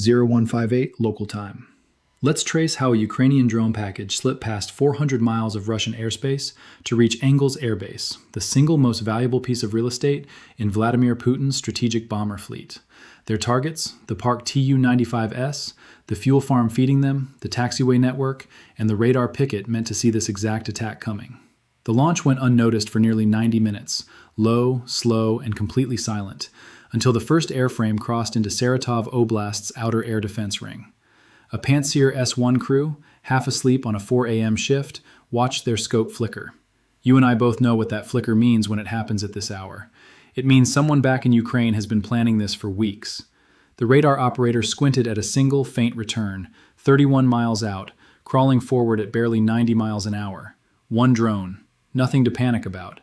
0158 local time. Let's trace how a Ukrainian drone package slipped past 400 miles of Russian airspace to reach Engels Air Base, the single most valuable piece of real estate in Vladimir Putin's strategic bomber fleet. Their targets, the parked Tu-95S, the fuel farm feeding them, the taxiway network, and the radar picket meant to see this exact attack coming. The launch went unnoticed for nearly 90 minutes, low, slow, and completely silent, until the first airframe crossed into Saratov Oblast's outer air defense ring. A Pantsir S-1 crew, half asleep on a 4 a.m. shift, watched their scope flicker. You and I both know what that flicker means when it happens at this hour. It means someone back in Ukraine has been planning this for weeks. The radar operator squinted at a single faint return, 31 miles out, crawling forward at barely 90 miles an hour. One drone. Nothing to panic about.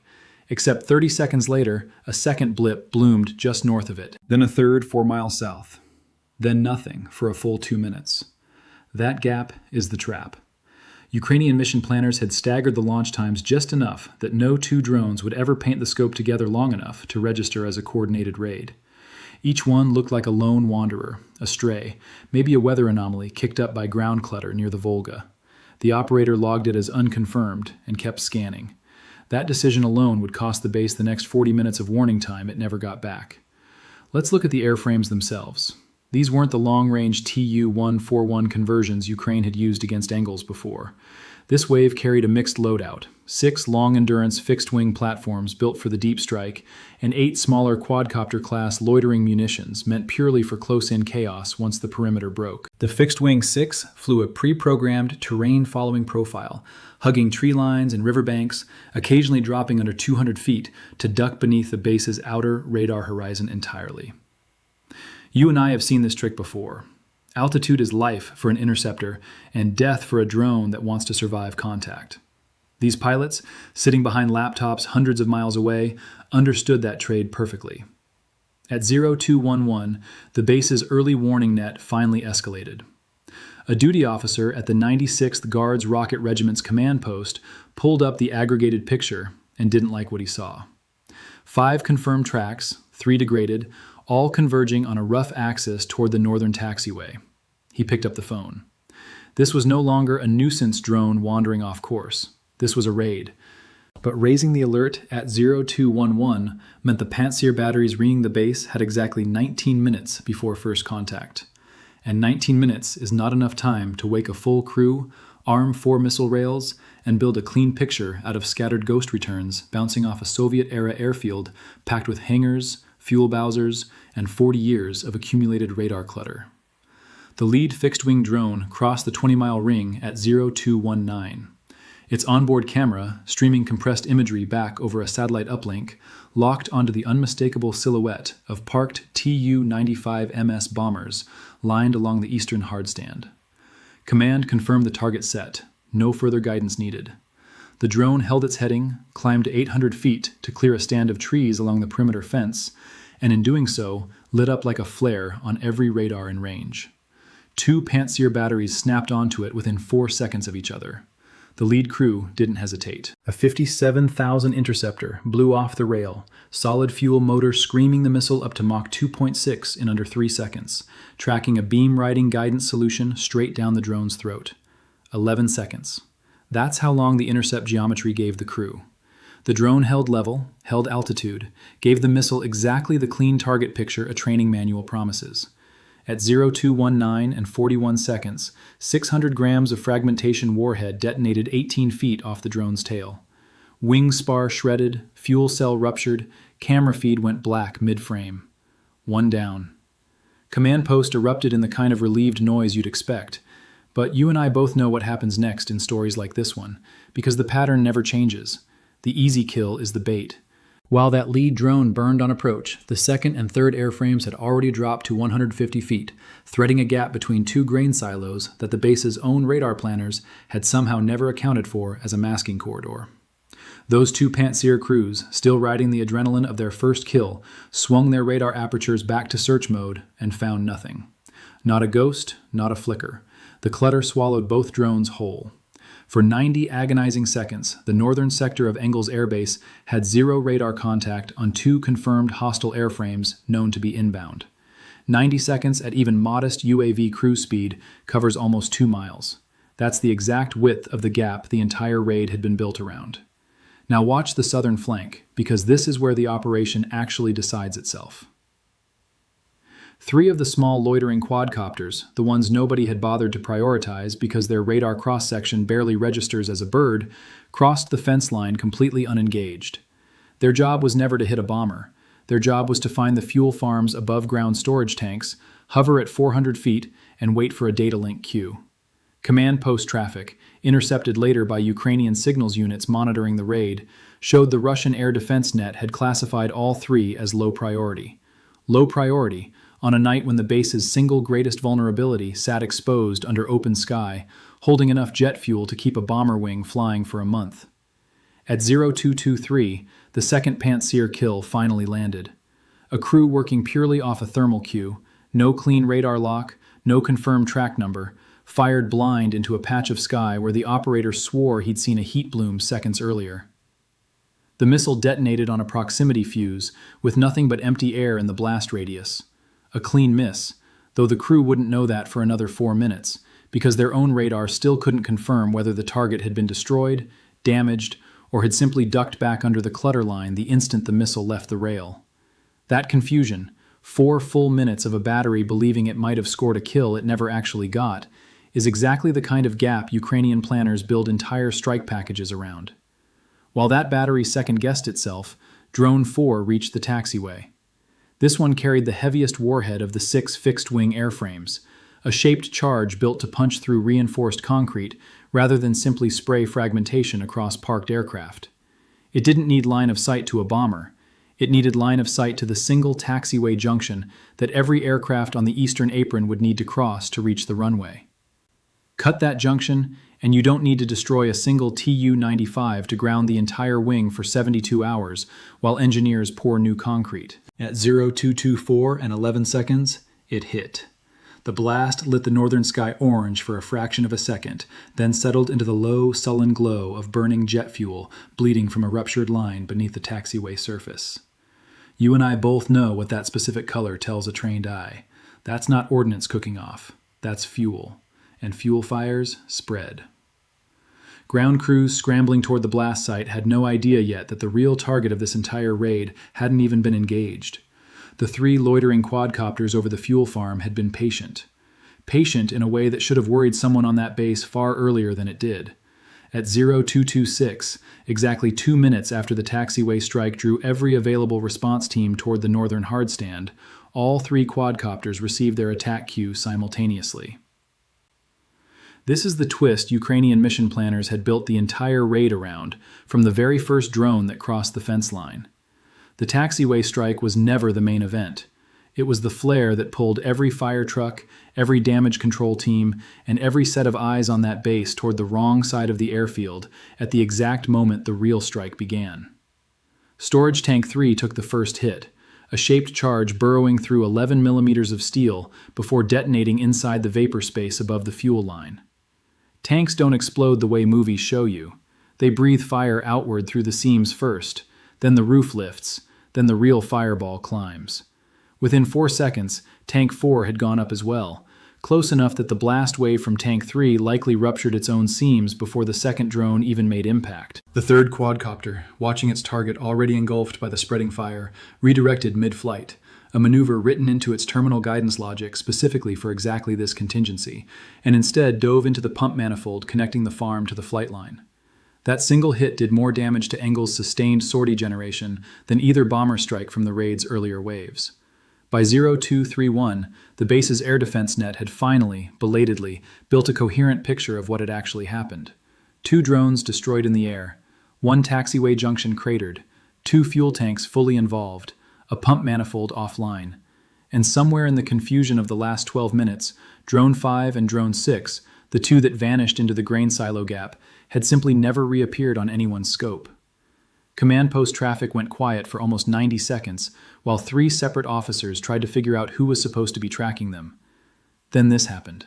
Except 30 seconds later, a second blip bloomed just north of it. Then a third 4 miles south. Then nothing for a full 2 minutes. That gap is the trap. Ukrainian mission planners had staggered the launch times just enough that no two drones would ever paint the scope together long enough to register as a coordinated raid. Each one looked like a lone wanderer, a stray, maybe a weather anomaly kicked up by ground clutter near the Volga. The operator logged it as unconfirmed and kept scanning. That decision alone would cost the base the next 40 minutes of warning time it never got back. Let's look at the airframes themselves. These weren't the long-range Tu-141 conversions Ukraine had used against Engels before. This wave carried a mixed loadout, 6 long-endurance fixed-wing platforms built for the deep strike, and 8 smaller quadcopter-class loitering munitions meant purely for close-in chaos once the perimeter broke. The fixed-wing 6 flew a pre-programmed terrain-following profile, hugging tree lines and riverbanks, occasionally dropping under 200 feet to duck beneath the base's outer radar horizon entirely. You and I have seen this trick before. Altitude is life for an interceptor and death for a drone that wants to survive contact. These pilots, sitting behind laptops hundreds of miles away, understood that trade perfectly. At 0211, the base's early warning net finally escalated. A duty officer at the 96th Guards Rocket Regiment's command post pulled up the aggregated picture and didn't like what he saw. 5 confirmed tracks, 3 degraded, all converging on a rough axis toward the northern taxiway. He picked up the phone. This was no longer a nuisance drone wandering off course. This was a raid. But raising the alert at 0211 meant the Pantsir batteries ringing the base had exactly 19 minutes before first contact. And 19 minutes is not enough time to wake a full crew, arm 4 missile rails, and build a clean picture out of scattered ghost returns bouncing off a Soviet-era airfield packed with hangars, fuel bowsers, and 40 years of accumulated radar clutter. The lead fixed-wing drone crossed the 20-mile ring at 0219. Its onboard camera, streaming compressed imagery back over a satellite uplink, locked onto the unmistakable silhouette of parked Tu-95MS bombers lined along the eastern hardstand. Command confirmed the target set. No further guidance needed. The drone held its heading, climbed to 800 feet to clear a stand of trees along the perimeter fence, and in doing so, lit up like a flare on every radar in range. 2 Pantsir batteries snapped onto it within 4 seconds of each other. The lead crew didn't hesitate. A 57,000 interceptor blew off the rail, solid fuel motor screaming the missile up to Mach 2.6 in under 3 seconds, tracking a beam-riding guidance solution straight down the drone's throat. 11 seconds. That's how long the intercept geometry gave the crew. The drone held level, held altitude, gave the missile exactly the clean target picture a training manual promises. At 0219 and 41 seconds, 600 grams of fragmentation warhead detonated 18 feet off the drone's tail. Wing spar shredded, fuel cell ruptured, camera feed went black mid-frame. 1 down. Command post erupted in the kind of relieved noise you'd expect. But you and I both know what happens next in stories like this one, because the pattern never changes. The easy kill is the bait. While that lead drone burned on approach, the second and third airframes had already dropped to 150 feet, threading a gap between 2 grain silos that the base's own radar planners had somehow never accounted for as a masking corridor. Those 2 Pantsir crews, still riding the adrenaline of their first kill, swung their radar apertures back to search mode and found nothing. Not a ghost, not a flicker. The clutter swallowed both drones whole. For 90 agonizing seconds, the northern sector of Engels Air Base had 0 radar contact on 2 confirmed hostile airframes known to be inbound. 90 seconds at even modest UAV cruise speed covers almost 2 miles. That's the exact width of the gap the entire raid had been built around. Now watch the southern flank, because this is where the operation actually decides itself. 3 of the small loitering quadcopters, the ones nobody had bothered to prioritize because their radar cross-section barely registers as a bird, crossed the fence line completely unengaged. Their job was never to hit a bomber. Their job was to find the fuel farm's above-ground storage tanks, hover at 400 feet, and wait for a data link queue. Command post traffic, intercepted later by Ukrainian signals units monitoring the raid, showed the Russian air defense net had classified all 3 as low priority. Low priority, on a night when the base's single greatest vulnerability sat exposed under open sky, holding enough jet fuel to keep a bomber wing flying for a month. At 0223, the second Pantsir kill finally landed. A crew working purely off a thermal cue, no clean radar lock, no confirmed track number, fired blind into a patch of sky where the operator swore he'd seen a heat bloom seconds earlier. The missile detonated on a proximity fuse, with nothing but empty air in the blast radius. A clean miss, though the crew wouldn't know that for another 4 minutes, because their own radar still couldn't confirm whether the target had been destroyed, damaged, or had simply ducked back under the clutter line the instant the missile left the rail. That confusion, 4 full minutes of a battery believing it might have scored a kill it never actually got, is exactly the kind of gap Ukrainian planners build entire strike packages around. While that battery second-guessed itself, Drone 4 reached the taxiway. This one carried the heaviest warhead of the 6 fixed-wing airframes, a shaped charge built to punch through reinforced concrete rather than simply spray fragmentation across parked aircraft. It didn't need line of sight to a bomber. It needed line of sight to the single taxiway junction that every aircraft on the eastern apron would need to cross to reach the runway. Cut that junction, and you don't need to destroy a single Tu-95 to ground the entire wing for 72 hours while engineers pour new concrete. At 0224 and 11 seconds, it hit. The blast lit the northern sky orange for a fraction of a second, then settled into the low, sullen glow of burning jet fuel bleeding from a ruptured line beneath the taxiway surface. You and I both know what that specific color tells a trained eye. That's not ordnance cooking off. That's fuel. And fuel fires spread. Ground crews scrambling toward the blast site had no idea yet that the real target of this entire raid hadn't even been engaged. The 3 loitering quadcopters over the fuel farm had been patient. Patient in a way that should have worried someone on that base far earlier than it did. At 0226, exactly 2 minutes after the taxiway strike drew every available response team toward the northern hardstand, all 3 quadcopters received their attack cue simultaneously. This is the twist Ukrainian mission planners had built the entire raid around, from the very first drone that crossed the fence line. The taxiway strike was never the main event. It was the flare that pulled every fire truck, every damage control team, and every set of eyes on that base toward the wrong side of the airfield at the exact moment the real strike began. Storage Tank 3 took the first hit, a shaped charge burrowing through 11 millimeters of steel before detonating inside the vapor space above the fuel line. Tanks don't explode the way movies show you. They breathe fire outward through the seams first, then the roof lifts, then the real fireball climbs. Within 4 seconds, Tank 4 had gone up as well, close enough that the blast wave from Tank 3 likely ruptured its own seams before the second drone even made impact. The third quadcopter, watching its target already engulfed by the spreading fire, redirected mid-flight, a maneuver written into its terminal guidance logic specifically for exactly this contingency, and instead dove into the pump manifold connecting the farm to the flight line. That single hit did more damage to Engels' sustained sortie generation than either bomber strike from the raid's earlier waves. By 0231, the base's air defense net had finally, belatedly, built a coherent picture of what had actually happened. 2 drones destroyed in the air, 1 taxiway junction cratered, 2 fuel tanks fully involved, a pump manifold offline. And somewhere in the confusion of the last 12 minutes, Drone 5 and Drone 6, the 2 that vanished into the grain silo gap, had simply never reappeared on anyone's scope. Command post traffic went quiet for almost 90 seconds, while 3 separate officers tried to figure out who was supposed to be tracking them. Then this happened.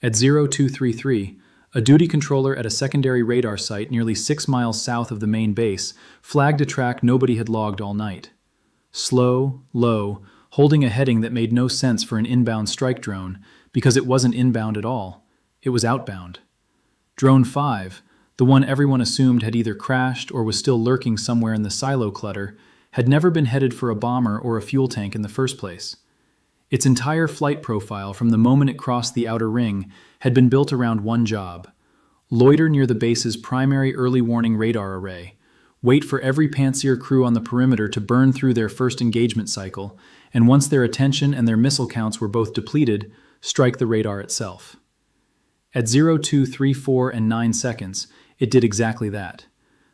At 0233, a duty controller at a secondary radar site nearly 6 miles south of the main base flagged a track nobody had logged all night. Slow, low, holding a heading that made no sense for an inbound strike drone because it wasn't inbound at all. It was outbound. Drone 5, the one everyone assumed had either crashed or was still lurking somewhere in the silo clutter, had never been headed for a bomber or a fuel tank in the first place. Its entire flight profile from the moment it crossed the outer ring had been built around one job: loiter near the base's primary early warning radar array, wait for every Pantsir crew on the perimeter to burn through their first engagement cycle, and once their attention and their missile counts were both depleted, strike the radar itself. At 0, 2, 3, 4, and 9 seconds, it did exactly that.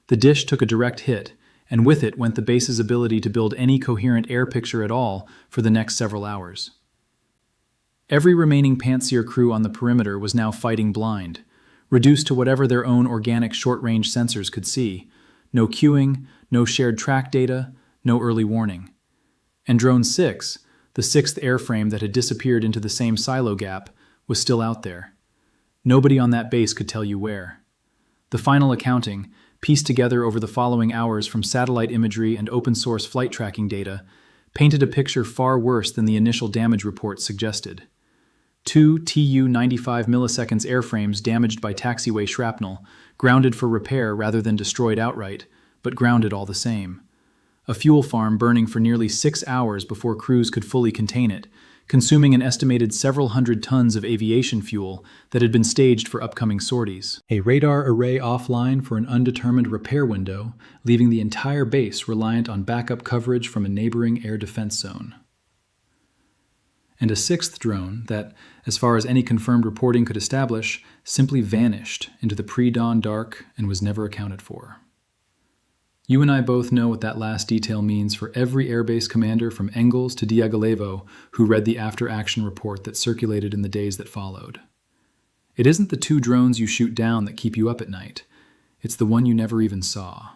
The dish took a direct hit, and with it went the base's ability to build any coherent air picture at all for the next several hours. Every remaining Pantsir crew on the perimeter was now fighting blind, reduced to whatever their own organic short-range sensors could see. No queuing, no shared track data, no early warning. And Drone 6, the sixth airframe that had disappeared into the same silo gap, was still out there. Nobody on that base could tell you where. The final accounting, pieced together over the following hours from satellite imagery and open-source flight tracking data, painted a picture far worse than the initial damage reports suggested. 2 Tu-95 milliseconds airframes damaged by taxiway shrapnel, grounded for repair rather than destroyed outright, but grounded all the same. A fuel farm burning for nearly 6 hours before crews could fully contain it, consuming an estimated several hundred tons of aviation fuel that had been staged for upcoming sorties. A radar array offline for an undetermined repair window, leaving the entire base reliant on backup coverage from a neighboring air defense zone. And a sixth drone that, as far as any confirmed reporting could establish, simply vanished into the pre-dawn dark and was never accounted for. You and I both know what that last detail means for every airbase commander from Engels to Diaghilevo who read the after-action report that circulated in the days that followed. It isn't the 2 drones you shoot down that keep you up at night. It's the one you never even saw.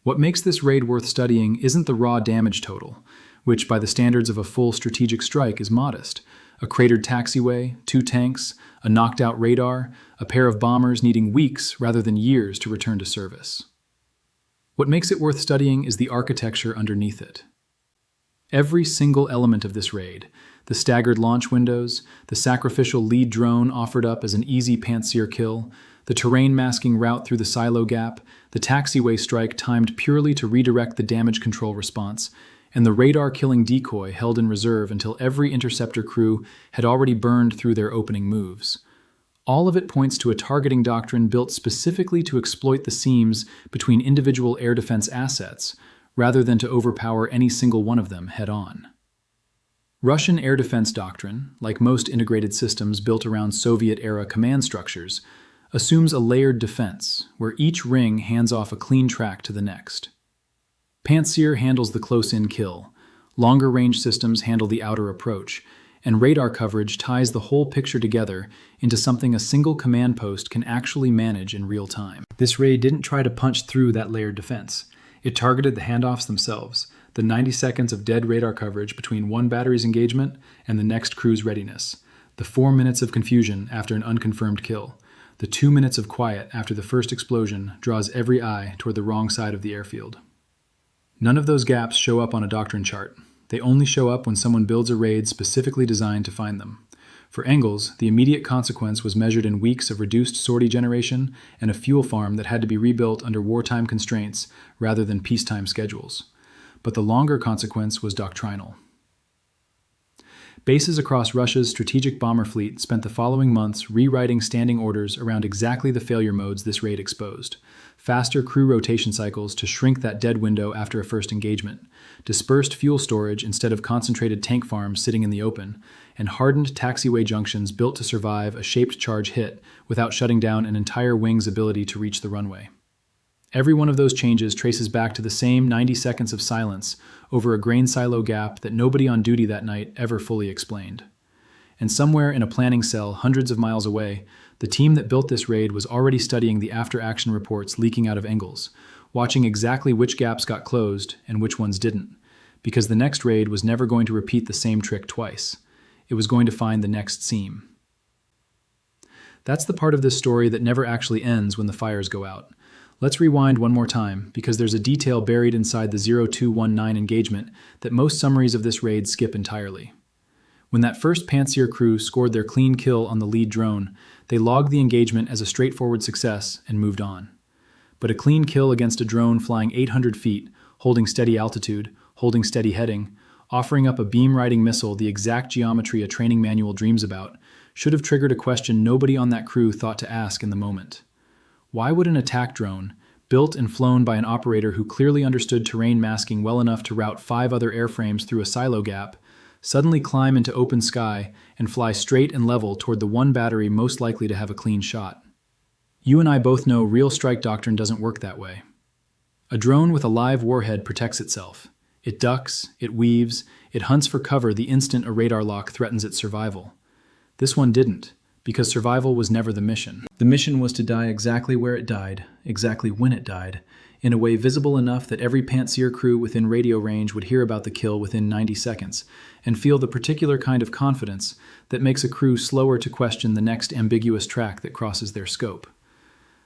What makes this raid worth studying isn't the raw damage total, which by the standards of a full strategic strike is modest. A cratered taxiway, 2 tanks, a knocked-out radar, a pair of bombers needing weeks rather than years to return to service. What makes it worth studying is the architecture underneath it. Every single element of this raid, the staggered launch windows, the sacrificial lead drone offered up as an easy Pantsir kill, the terrain masking route through the silo gap, the taxiway strike timed purely to redirect the damage control response, and the radar-killing decoy held in reserve until every interceptor crew had already burned through their opening moves. All of it points to a targeting doctrine built specifically to exploit the seams between individual air defense assets, rather than to overpower any single one of them head-on. Russian air defense doctrine, like most integrated systems built around Soviet-era command structures, assumes a layered defense, where each ring hands off a clean track to the next. Pantsir handles the close-in kill, longer-range systems handle the outer approach, and radar coverage ties the whole picture together into something a single command post can actually manage in real time. This raid didn't try to punch through that layered defense. It targeted the handoffs themselves, the 90 seconds of dead radar coverage between one battery's engagement and the next crew's readiness, the 4 minutes of confusion after an unconfirmed kill, the 2 minutes of quiet after the first explosion draws every eye toward the wrong side of the airfield. None of those gaps show up on a doctrine chart. They only show up when someone builds a raid specifically designed to find them. For Engels, the immediate consequence was measured in weeks of reduced sortie generation and a fuel farm that had to be rebuilt under wartime constraints rather than peacetime schedules. But the longer consequence was doctrinal. Bases across Russia's strategic bomber fleet spent the following months rewriting standing orders around exactly the failure modes this raid exposed. Faster crew rotation cycles to shrink that dead window after a first engagement, dispersed fuel storage instead of concentrated tank farms sitting in the open, and hardened taxiway junctions built to survive a shaped charge hit without shutting down an entire wing's ability to reach the runway. Every one of those changes traces back to the same 90 seconds of silence over a grain silo gap that nobody on duty that night ever fully explained. And somewhere in a planning cell hundreds of miles away, the team that built this raid was already studying the after-action reports leaking out of Engels, watching exactly which gaps got closed and which ones didn't, because the next raid was never going to repeat the same trick twice. It was going to find the next seam. That's the part of this story that never actually ends when the fires go out. Let's rewind one more time, because there's a detail buried inside the 0219 engagement that most summaries of this raid skip entirely. When that first Pantsir crew scored their clean kill on the lead drone, they logged the engagement as a straightforward success and moved on. But a clean kill against a drone flying 800 feet, holding steady altitude, holding steady heading, offering up a beam-riding missile the exact geometry a training manual dreams about, should have triggered a question nobody on that crew thought to ask in the moment. Why would an attack drone, built and flown by an operator who clearly understood terrain masking well enough to route 5 other airframes through a silo gap, suddenly climb into open sky and fly straight and level toward the one battery most likely to have a clean shot? You and I both know real strike doctrine doesn't work that way. A drone with a live warhead protects itself. It ducks, it weaves, it hunts for cover the instant a radar lock threatens its survival. This one didn't, because survival was never the mission. The mission was to die exactly where it died, exactly when it died, in a way visible enough that every Pantsir crew within radio range would hear about the kill within 90 seconds, and feel the particular kind of confidence that makes a crew slower to question the next ambiguous track that crosses their scope.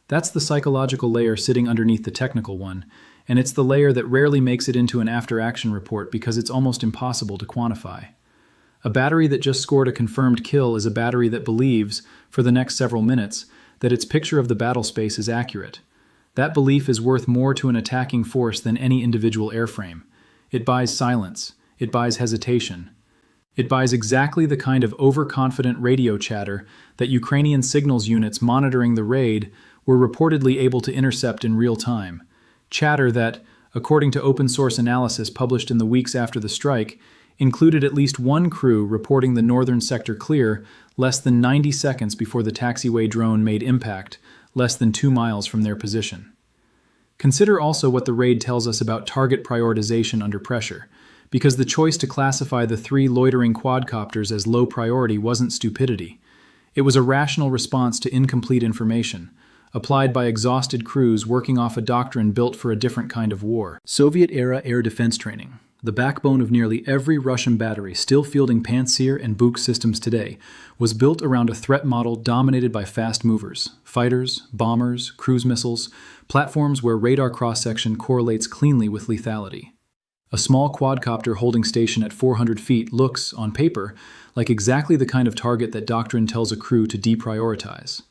That's the psychological layer sitting underneath the technical one, and it's the layer that rarely makes it into an after-action report because it's almost impossible to quantify. A battery that just scored a confirmed kill is a battery that believes, for the next several minutes, that its picture of the battlespace is accurate. That belief is worth more to an attacking force than any individual airframe. It buys silence. It buys hesitation. It buys exactly the kind of overconfident radio chatter that Ukrainian signals units monitoring the raid were reportedly able to intercept in real time. Chatter that, according to open-source analysis published in the weeks after the strike, included at least one crew reporting the northern sector clear less than 90 seconds before the taxiway drone made impact, less than 2 miles from their position. Consider also what the raid tells us about target prioritization under pressure, because the choice to classify the 3 loitering quadcopters as low priority wasn't stupidity. It was a rational response to incomplete information, applied by exhausted crews working off a doctrine built for a different kind of war. Soviet-era air defense training, the backbone of nearly every Russian battery still fielding Pantsir and Buk systems today, was built around a threat model dominated by fast movers, fighters, bombers, cruise missiles, platforms where radar cross-section correlates cleanly with lethality. A small quadcopter holding station at 400 feet looks, on paper, like exactly the kind of target that doctrine tells a crew to deprioritize.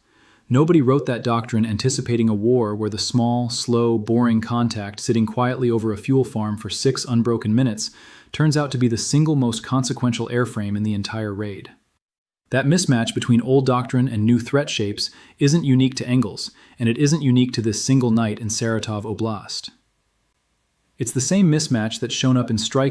Nobody wrote that doctrine anticipating a war where the small, slow, boring contact sitting quietly over a fuel farm for 6 unbroken minutes turns out to be the single most consequential airframe in the entire raid. That mismatch between old doctrine and new threat shapes isn't unique to Engels, and it isn't unique to this single night in Saratov Oblast. It's the same mismatch that's shown up in strike